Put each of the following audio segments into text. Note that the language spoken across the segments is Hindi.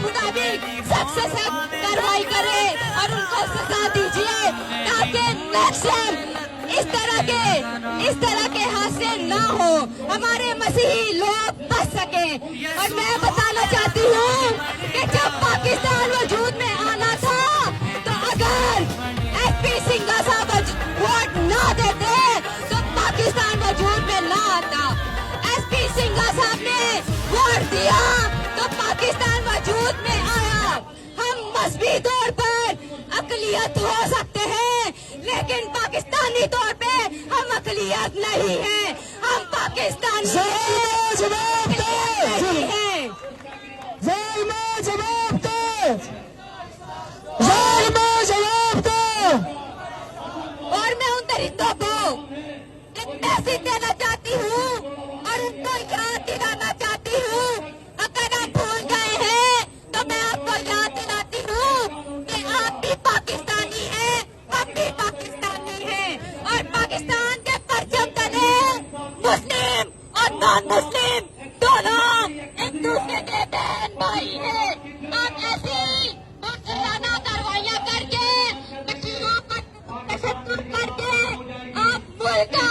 मुताबिक सख्त से सख्त कार्रवाई करे और उनको सजा दीजिए ताकि नेक्स्ट टाइम इस तरह के हादसे ना हो, हमारे मसीही लोग बच सके। और मैं बताना चाहती हूँ कि जब पाकिस्तान वजूद में आना था तो अगर एसपी सिंघा साहब वोट ना देते तो पाकिस्तान वजूद में ना आता। एसपी सिंघा साहब ने वोट दिया तो पाकिस्तान वजूद में आया। हम मजहबी तौर पर अकलियत हो सकते हैं लेकिन पाकिस्तानी तौर पे हम अकलियत नहीं है, हम पाकिस्तानी जवाब दो, नहीं है। जवाब दो, जवाब दो। और मैं उन दरिंदों को एक मैसेज देना चाहती हूँ और उनको याद दिलाना चाहती हूँ, अगर आप भूल गए हैं तो मैं आपको याद दिलाती हूँ कि आप भी पाकिस्तानी हैं, हम भी पाकिस्तानी हैं और पाकिस्तान के परचम तले मुस्लिम और नॉन मुस्लिम दोनों एक दूसरे के बहन भाई हैं। आप ऐसी मुसलमाना कार्रवाइयाँ करके बच्चियों पर तशद्दुद करके आप मुल्क का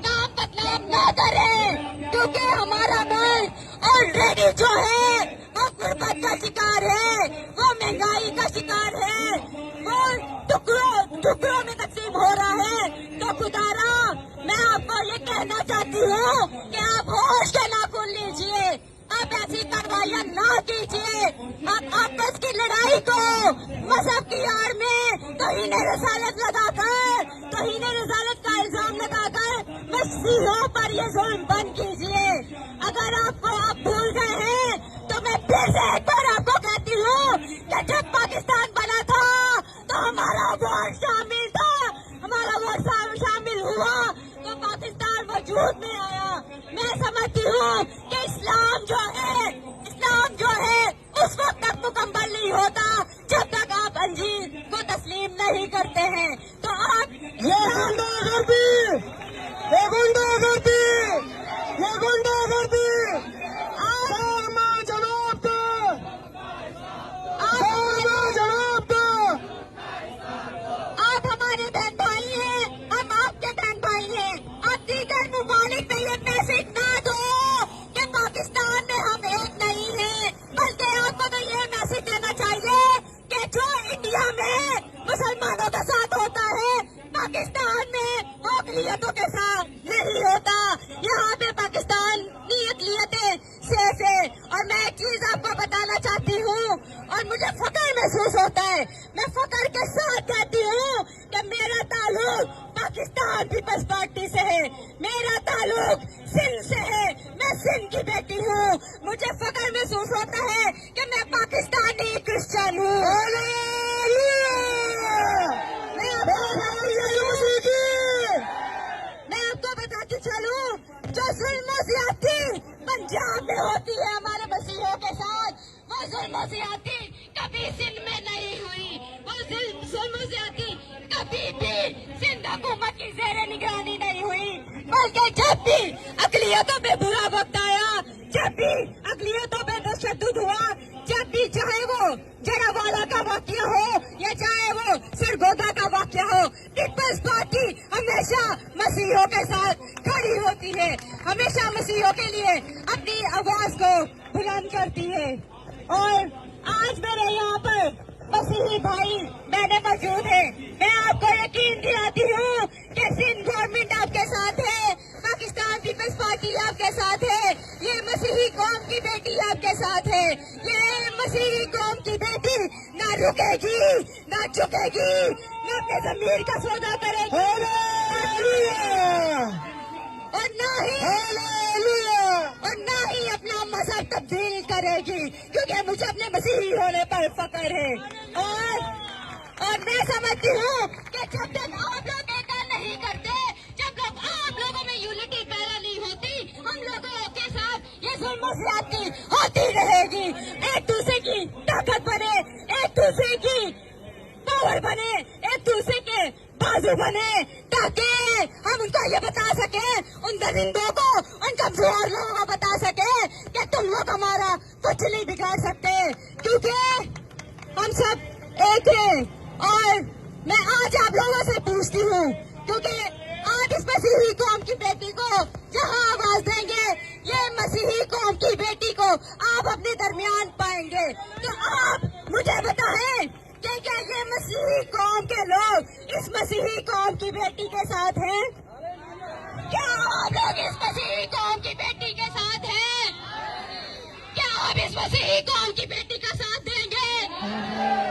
नाम बदनाम न करें, क्योंकि हमारा मुल्क ऑलरेडी जो है वो गुर्बत का शिकार है, वो महंगाई का शिकार है, वो टुकड़ों में तकसीम हो रहा है। तो खुदारा मैं आपको ये कहना चाहती हूँ कि आप होश के नाखून लीजिए, आप ऐसी कार्रवाइयाँ ना कीजिए। आप आपस की लड़ाई को मजहब की आड़ में तौहीन रसालत का इल्जाम लगाकर मसीहों पर ये जुल्म बंद कीजिए। अगर आपको आप भूल गए हैं तो मैं फिर से एक बार आपको कहती हूँ कि जब पाकिस्तान बना था तो हमारा वोट शामिल था, हमारा वोट शामिल हुआ तो पाकिस्तान वजूद में आया। मैं समझती हूँ कि इस्लाम जो है उस वक्त तक मुकम्मल नहीं होता जब तक आप अंजीर को तस्लीम नहीं करते हैं। तो आप ये गुंडागर्दी, ये गुंडागर्दी, ये गुंडागर्दी। जवाब दो, जवाब दो। आप हमारे बहन भाई हैं, हम आपके बहन भाई हैं। आप दीगर मुमालिक में ये मैसेज ना दो कि पाकिस्तान में हम एक नहीं हैं, बल्कि आपको तो ये मैसेज देना चाहिए कि जो इंडिया में मुसलमानों के साथ होता है पाकिस्तान में वो अक़लियतों के साथ नहीं होता। यहाँ पे पाकिस्तानी अक़लियतें सेफ है। और मैं एक चीज आपको बताना चाहती हूँ और मुझे फख्र महसूस होता है, मैं फख्र के साथ कहती हूँ कि मेरा ताल्लुक पाकिस्तान पीपल्स पार्टी से है, मेरा ताल्लुक सिंध से है, मैं सिंध की बेटी हूँ। मुझे फख्र महसूस होता है कि मैं पाकिस्तानी क्रिश्चियन हूँ। मैं आपको बताती चलूं, जो जुल्म ज्यादती पंजाब में होती है हमारे मसीहों के साथ, वो जुल्म ज्यादती कभी सिंध में नहीं हुई। वो जुल्म ज्यादती कभी भी सिंध हुकूमत की ज़ेरे निगरानी नहीं हुई, बल्कि जब भी अक़लियतों पे बुरा वक्त आया, जब भी अक़लियतों पे तशद्दुद हुआ, जब भी चाहे वो जरावाला का वाक़या हो या चाहे वो सरगोदा का वाक़या हो, पीपल्स पार्टी हमेशा मसीहों के साथ खड़ी होती है, हमेशा मसीहों के लिए अपनी आवाज को बुलंद करती है। और आज मेरे यहाँ पर मसीही भाई बहनें मौजूद है, मैं आपको यकीन दिलाती हूँ कि सिंध गवर्नमेंट आपके साथ है, पाकिस्तान पीपल्स पार्टी आपके साथ है, ये मसीही कौम की बेटी आपके साथ है। ये मसीही कौम की बेटी ना रुकेगी, ना झुकेगी, ना अपने ज़मीर का सौदा करेगी और ना ही अपना मजहब तब्दील करेगी, क्योंकि मुझे अपने मसीही होने पर फख्र है। और मैं समझती हूँ कि जब तक आप लोग ऐसा नहीं करते, जब तक आप लोगों में यूनिटी पैदा नहीं होती, हम लोगों के साथ ये जुल्म ज़्यादती होती रहेगी। एक दूसरे की ताकत बने, एक दूसरे की पावर बने, एक दूसरे के बाजू बने, ताकि हम उनको ये बता सके, उन दरिंदों को, उन कमजोर लोगों को बता सके कि तुम लोग हमारा कुछ नहीं बिगाड़ सकते, क्योंकि हम सब एक हैं। और मैं आज आप लोगों से पूछती हूँ, क्योंकि आप इस मसीही कौम की बेटी को जहाँ आवाज देंगे, ये मसीही कौम की बेटी को आप अपने दरमियान पाएंगे। तो आप मुझे बताएं कि क्या ये मसीही कौम के लोग इस मसीही कौम की बेटी के साथ हैं? क्या आप लोग इस मसीही कौम की बेटी के साथ हैं? क्या आप इस मसीही कौम की बेटी का साथ देंगे?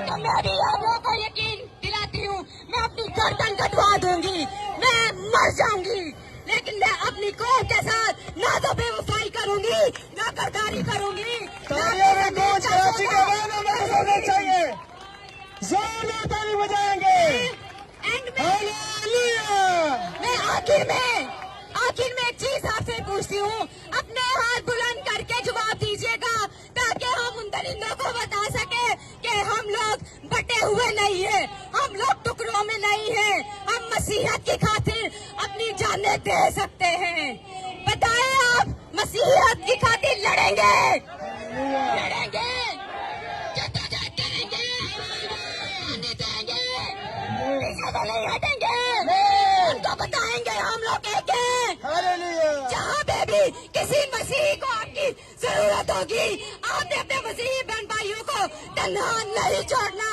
तो मैं भी आप लोगों को यकीन दिलाती हूँ, मैं अपनी गर्दन कटवा दूंगी, मैं मर जाऊंगी, लेकिन मैं अपनी कौम के साथ ना तो बेवफाई करूंगी, ना गद्दारी करूंगी। तालियों में गूंज कराची के वालों में होना चाहिए। जोरदार ताली बजाएंगे। एंड में हालेलुया। मैं आखिर में एक चीज आपसे पूछती हूँ, अपने हाथ बुलंद करके जवाब दीजिएगा, ताकि हम उन दरिंदों को बता सके कि हम लोग बटे हुए नहीं है, हम लोग टुकड़ों में नहीं है, हम मसीहत की खातिर अपनी जानें दे सकते हैं। बताएं, आप मसीहत की खातिर लड़ेंगे? लड़ेंगे, जद्दोजहद करेंगे, आने देंगे, पीछे तो नहीं हटेंगे, उनको बताएंगे हम लोग एक हैं। हालेलुया। जहाँ पे भी किसी मसीही को आपकी जरूरत होगी, आपने अपने मसीही बहन भाइयों को तन्हा नहीं छोड़ना,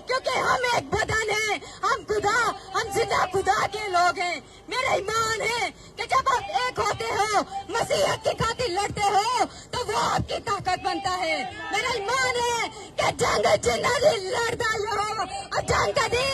क्योंकि हम एक बदन है, हम जिंदा खुदा के लोग हैं। मेरा ईमान है कि जब आप एक होते हो, मसीहत की खातिर लड़ते हो, तो वो आपकी ताकत बनता है। मेरा ईमान है कि जंग जिन्ना दी लड़दा हो और जंग कदी